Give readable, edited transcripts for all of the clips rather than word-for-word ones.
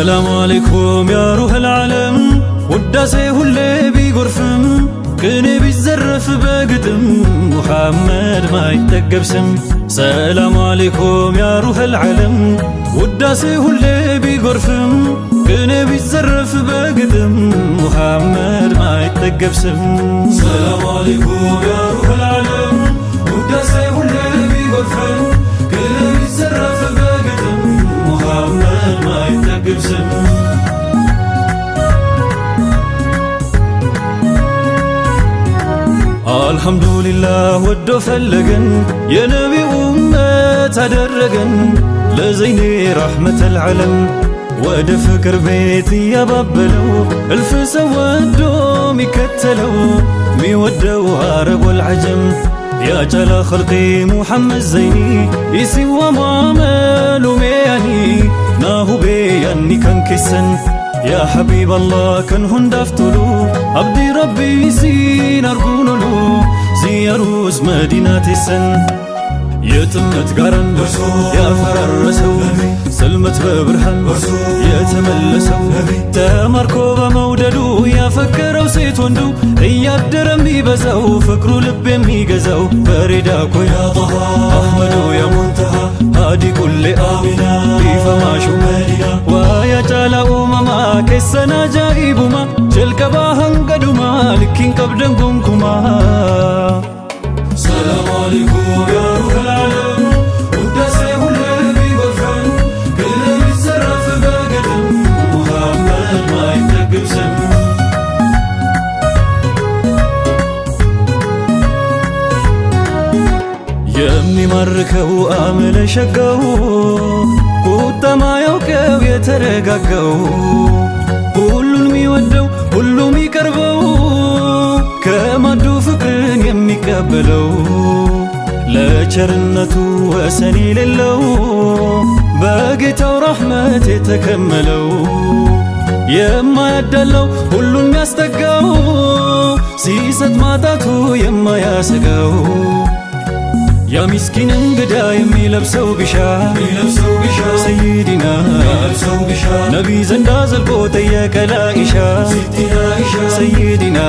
ሰላሙ አለይኩም ያ ሩህል ዓለም ውዳሴ ሁሌ ቢጎርፍም ቅኔ ቢዘረፍ በግጥም ሙሐመድ ማይጠገብ ስም። ሰላሙ አለይኩም ያ ሩህል ዓለም ውዳሴ ሁሌ ቢጎርፍም ቅኔ ቢዘረፍ በግጥም ሙሐመድ ማይጠገብ ስም። ሰላሙ አለይኩም ያ ሩህል ዓለም ውዳሴ ሁሌ ቢጎርፍም ቅኔ ቢዘረፍ በግጥም ሙሐመድ ማይጠገብ ስም። አልሐምዱሊላህ ወዶ ፈለገን የነቢ ኡመት አደረገን ለዘይኔ ረሕመተል ዓለም ወደ ፍቅር ቤት እያባበለው እልፍ ሰው ወዶ ሚከተለው ሚወደው አረብ ወልዓጀም ያጨላ ኸልቂ ሙሐመድ ዘይኒ ይሲዋ ሙዓመሉ ሜያኒ ናሁቤ ያኒ ከንኬሰን يا حبيب الله كن هندفتلو عبدي ربي سين أرجونلو زيروس مدينة السن يتمت قرن يا فررسو سلمت ببرهن يتملسو تمركو بموددو يا فكرو سيتوندو يقدرم يبزو فكرو لبم يجزو فريداكو يا طه أحمدو يا منتهى هادي كل آمنا بفماشو مدينة ويا جالا أمما كسنا جايبوما جلكبا هنقدوما لكين قبدن قمكما. سلام عليكم يا روح العالم وداسي هولي بيغفن كل بيزرف بقدم محمد ما يتقب سم. يمي مركو آمل شقو ቁጣ ማያውቀው የተረጋጋው ሁሉን ሚወደው ሁሉ ሚቀርበው ከማዱ ፍቅርን የሚቀበለው ለቸርነቱ ወሰን የሌለው በጌታው ረሕመት የተከመለው የማያዳለው ሁሉን ሚያስጠጋው ሲሰጥ ማጣቱ የማያሰጋው يا مسكين انقدا يمي لبسو بشا سيدنا نبي زنداز البوت اياك لا إشا سيدنا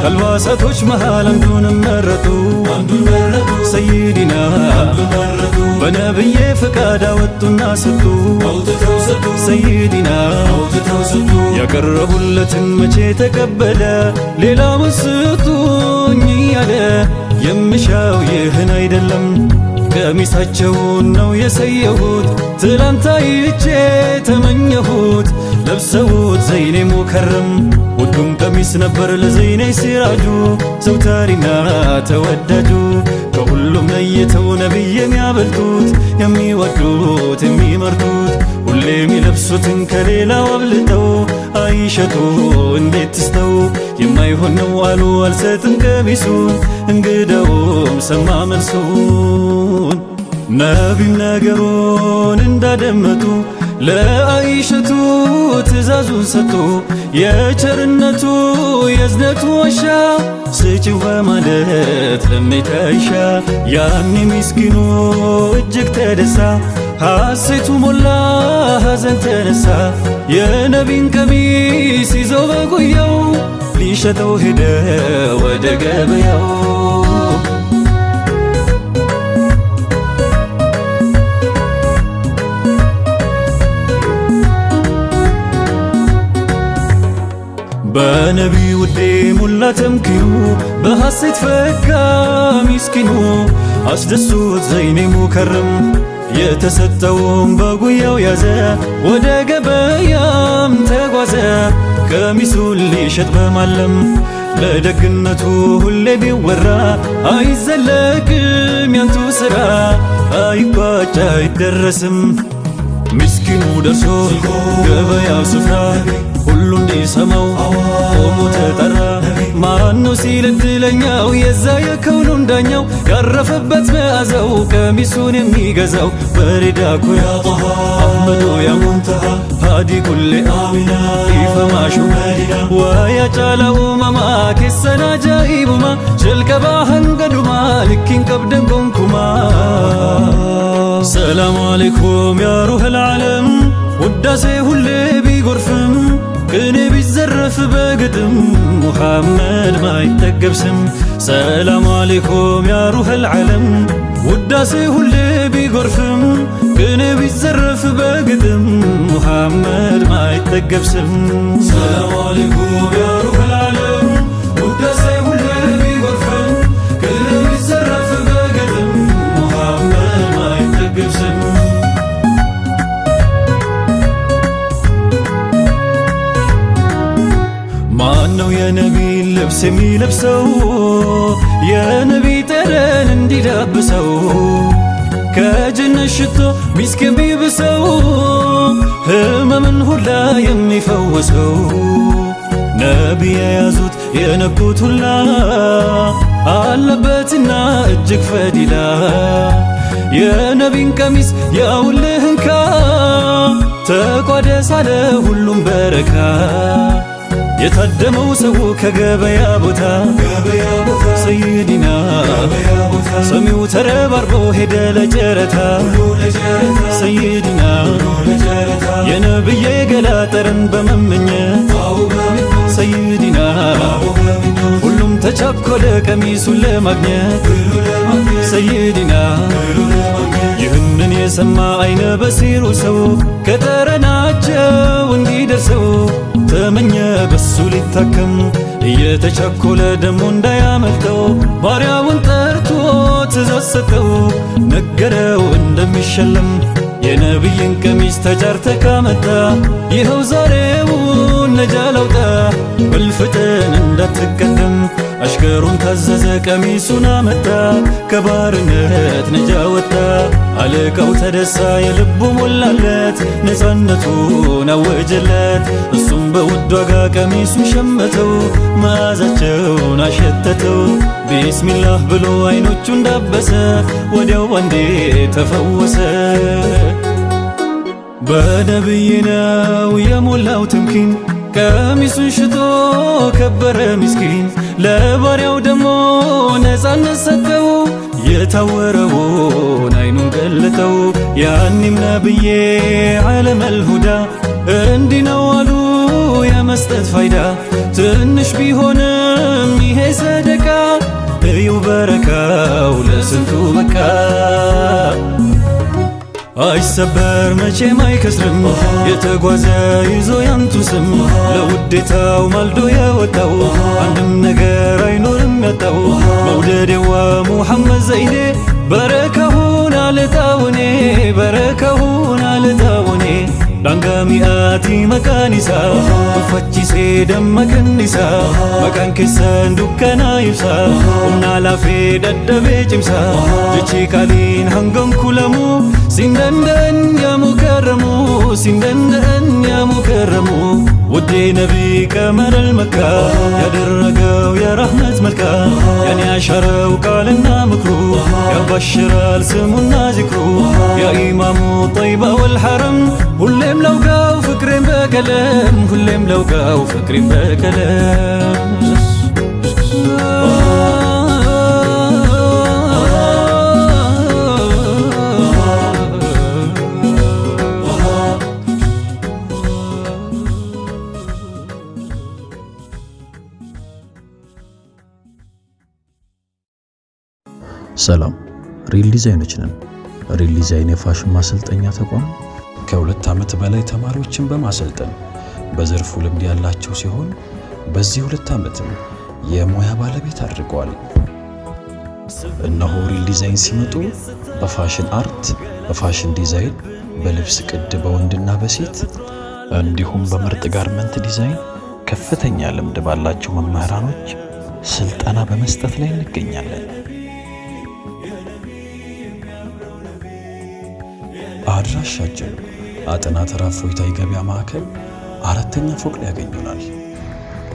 الواسطوش مهالا دون مرتو سيدنا بنبي فكادا واتنا ستو سيدنا يا قرب اللتن مچه تقبلا ليلا مسطو نيالا የምሻው ይህን አይደለም ቀሚሳቸውን ነው የሰየሁት ትላንት አይቼ ተመኘሁት ለብሰውት ዘይኔ ሙከረም ውዱም ቀሚስ ነበር ለዘይኔ ሲራጁ ዘውታሪና ተወዳጁ ከሁሉም ለይተው ነቢይ የሚያበልጡት የሚወዱት የሚመርጡት ሁሌ የሚለብሱትን ከሌላው አብልጠው አይሸቱ እንዴት ትስተው የማይሆን ነው አሉ አልሰጥም ቀሚሱን እንግዳውም ሰማ መልሱን ነቢም ነገሩን እንዳደመጡ ለአይሸቱ ትእዛዙን ሰጡ የቸርነቱ የእዝነቱ ዋሻ ስጪው በማለት ለሚታይሻ ያኔ ምስኪኑ እጅግ ተደሳ ሐሴቱ ሞላ ሐዘን ተነሳ የነቢን ቀሚስ ይዞ በጉያው ሊሸጠው ሄደ ወደ ገበያው በነቢ ውዴ ሙላ ተምኪኑ በሐሴት ፈካ ሚስኪኑ አስደሱት ዘይኔ ሙከረም የተሰጠውን በጉያው ያዘ ወደ ገበያም ተጓዘ ቀሚሱን ሊሸጥ በማለም ለደግነቱ ሁሌ ቢወራ አይዘለቅም ያንቱ ሥራ አይቋጭ አይደረስም ምስኪኑ ደርሶ ገበያው ስፍራ ሁሉ እንዲሰማው ቆሞ ተጠራ ማነው ሲል እድለኛው የዛ የከውኑን ዳኛው ያረፈበት መዓዛው ቀሚሱን የሚገዛው በሪዳኩ ያ ጠሃ አሕመዱ ያ ሙንተሃ ሃዲ ኩል አሚና ኢፈማሹ መዲና ወያ ጫላ ኡመማ ኬሰና ጃኢቡማ ጀልቀባ ሀንገዱማ ልኪን ቀብደን ጎንኩማ ሰላሙ አለይኩም ያ ሩህል ዓለም ውዳሴ ሁሌ ቢጎርፍም ቅኔ ቢዘረፍ በግጥም ሙሐመድ ማይጠገብ ስም ሰላም አለይኩም ያ ሩሐል ዓለም ውዳሴ ሁሌ ቢጎርፍም ቅኔ ቢዘረፍ በግጥም ሙሐመድ ማይጠገብ ስም ሰላም አለይኩም ያ ሩሐል ዓለም ውዳሴ ሁሌ ቢጎርፍም ቅኔ ቢዘረፍ በግጥም ሙሐመድ ማይጠገብ ስም ማነው የነቢ ልብስ የሚለብሰው የነቢ ጠረን እንዲዳብሰው ከጀነት ሽቶ ሚስክ የሚብሰው ህመምን ሁላ የሚፈወሰው ነቢ የያዙት የነኩት ሁላ አለበትና እጅግ ፈዲላ የነቢን ቀሚስ ያውልህንካ ተቋደስ አለ ሁሉም በረካ የታደመው ሰው ከገበያ ቦታ ሰይዲና ሰሚው ተረባርቦ ሄደ ለጨረታ ሰይዲና የነብዬ ገላ ጠረን በመመኘት ሰይዲና ሁሉም ተቻኮለ ቀሚሱን ለማግኘት ሰይዲና ይህንን የሰማ አይነ በሲሩ ሰው ከጠረናቸው እንዲደርሰው ተመኘ በሱ ሊታከም እየተቻኮለ ደሞ እንዳያመልጠው ባሪያውን ጠርቶ ትእዛዝ ሰጠው ነገረው እንደሚሸለም የነቢይን ቀሚስ ተጫርተ ካመጣ ይኸው ዛሬውን ነጃ ላውጣ በልፍጥን እንዳትቀደም አሽከሩን ታዘዘ ቀሚሱን አመጣ ከባርነት ነጃ ወጣ አለቃው ተደሳ የልቡ ሞላለት ነፃነቱን አወጀለት እሱም በውድ ዋጋ ቀሚሱን ሸመተው መዓዛቸውን አሸተተው ቢስሚላህ ብሎ አይኖቹን ዳበሰ ወዲያው አንዴ ተፈወሰ በነብይ ነው የሞላው ትምኪን ቀሚሱን ሽቶ ከበረ ምስኪን ለባሪያው ደሞ ነፃነት ሰጠው የታወረውን አይኑን ገለጠው ያኒም ነብዬ ዓለመል ሁዳ እንዲህ ነው አሉ የመስጠት ፋይዳ ትንሽ ቢሆንም ይሄ ሰደቃ እዩ በረካው ለስንቱ በቃ አይሰበር መቼም አይከስርም የተጓዘ ይዞ ያንቱ ስም ለውዴታው ማልዶ የወጣው አንድም ነገር አይኖርም ያጣው መውደዴዋ ሙሐመድ ዘይኔ በረካሁን አልጣውኔ በረካሁን አልጣውኔ ዳንጋሚአቲ መቃኒሳ ፋቺሴ ደመከኒሳ መቃን ኬሰን ዱከና ይብሳ ኡምና ላፌ ደደቤ ጭምሳ ጅቺ ቃሊን ሀንገን ኩለሙ ሲንደንደን ያሙከረሙ ሲንደንደን ያሙከረሙ ውዴ ነቢ ቀመረል መካ ያደረገው የረህመት መልካ ያን ያሻረው ቃልና ምክሩ ያባሽራል ስሙና ዚክሩ የኢማሙ ጠይባ ወልሐረም ሁሌም ለውጋው ፍቅሬን በቀለም ሁሌም ለውጋው ፍቅሬን በቀለም ሰላም ሪል ዲዛይኖች ነን። ሪል ዲዛይን የፋሽን ማሰልጠኛ ተቋም ከ2 ዓመት በላይ ተማሪዎችን በማሰልጠን በዘርፉ ልምድ ያላቸው ሲሆን በዚህ 2 ዓመትም የሙያ ባለቤት አድርገዋል። እነሆ ሪል ዲዛይን ሲመጡ በፋሽን አርት፣ በፋሽን ዲዛይን፣ በልብስ ቅድ በወንድና በሴት እንዲሁም በምርጥ ጋርመንት ዲዛይን ከፍተኛ ልምድ ባላቸው መምህራኖች ስልጠና በመስጠት ላይ እንገኛለን። አድራሻችን አጥና ተራ እፎይታ ገበያ ማዕከል 4ኛ ፎቅ ላይ ያገኙናል።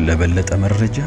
ለበለጠ መረጃ